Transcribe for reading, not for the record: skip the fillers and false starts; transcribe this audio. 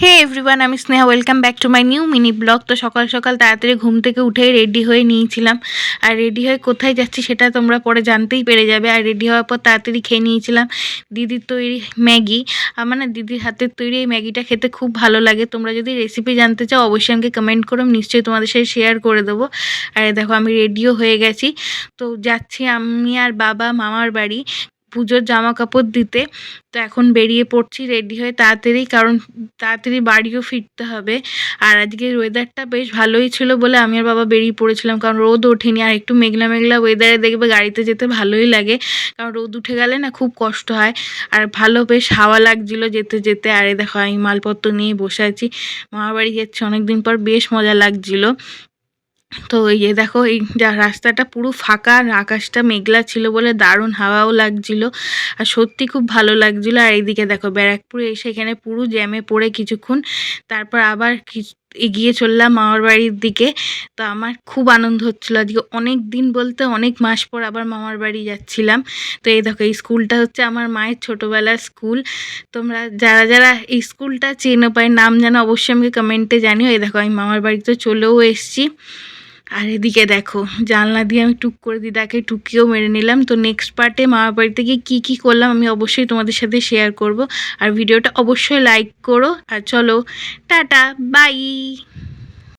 হে everyone, আমি Sneha. Welcome back to my new mini blog. তো সকাল সকাল তাড়াতাড়ি ঘুম থেকে উঠেই রেডি হয়ে নিয়েছিলাম। আর রেডি হয়ে কোথায় যাচ্ছি সেটা তোমরা পরে জানতেই পেরে যাবে। আর রেডি হওয়ার পর তাড়াতাড়ি খেয়ে নিয়েছিলাম দিদির তৈরি ম্যাগি। আমার না দিদির হাতের তৈরি এই ম্যাগিটা খেতে খুব ভালো লাগে। তোমরা যদি রেসিপি জানতে চাও অবশ্যই আমাকে কমেন্ট করো, আমি নিশ্চয়ই তোমাদের সাথে শেয়ার করে দেবো। আর দেখো আমি রেডিও হয়ে গেছি। তো যাচ্ছি আমি আর বাবা মামার বাড়ি পুজোর জামা কাপড় দিতে। তো এখন বেরিয়ে পড়ছি রেডি হয়ে তাড়াতাড়ি, কারণ তাড়াতাড়ি বাড়িও ফিরতে হবে। আর আজকের ওয়েদারটা বেশ ভালোই ছিল বলে আমি আর বাবা বেরিয়ে পড়েছিলাম, কারণ রোদ ওঠেনি। আর একটু মেঘলা মেঘলা ওয়েদারে দেখবে গাড়িতে যেতে ভালোই লাগে, কারণ রোদ উঠে গেলে না খুব কষ্ট হয়। আর ভালো বেশ হাওয়া লাগছিলো যেতে যেতে। আর এই দেখো আমি মালপত্র নিয়ে বসে আছি, মামার বাড়ি যাচ্ছি অনেকদিন পর, বেশ মজা লাগছিলো। তো এই যে দেখো এই রাস্তাটা পুরো ফাঁকা, আর আকাশটা মেঘলা ছিল বলে দারুণ হাওয়াও লাগছিল। আর সত্যি খুব ভালো লাগছিল। আর এইদিকে দেখো ব্যারাকপুরে এসে এখানে পুরো জ্যামে পড়ে কিছুক্ষণ, তারপর আবার এগিয়ে চললাম মামার বাড়ির দিকে। তো আমার খুব আনন্দ হচ্ছিলো, আজকে অনেক দিন বলতে অনেক মাস পর আবার মামার বাড়ি যাচ্ছিলাম। তো এই দেখো এই স্কুলটা হচ্ছে আমার মায়ের ছোটোবেলার স্কুল। তোমরা যারা যারা এই স্কুলটা চেনো পাই নাম জানো অবশ্যই আমাকে কমেন্টে জানিও। এই দেখো আমি মামার বাড়িতে চলেও এসেছি। আর এদিকে দেখো জানলা দিয়ে আমি টুক করে দিদাকে টুকিও মেরে নিলাম। তো নেক্সট পার্টে মামার বাড়িতে গিয়ে কী করলাম আমি অবশ্যই তোমাদের সাথে শেয়ার করব। আর ভিডিওটা অবশ্যই লাইক করো। আর চলো টাটা বাই।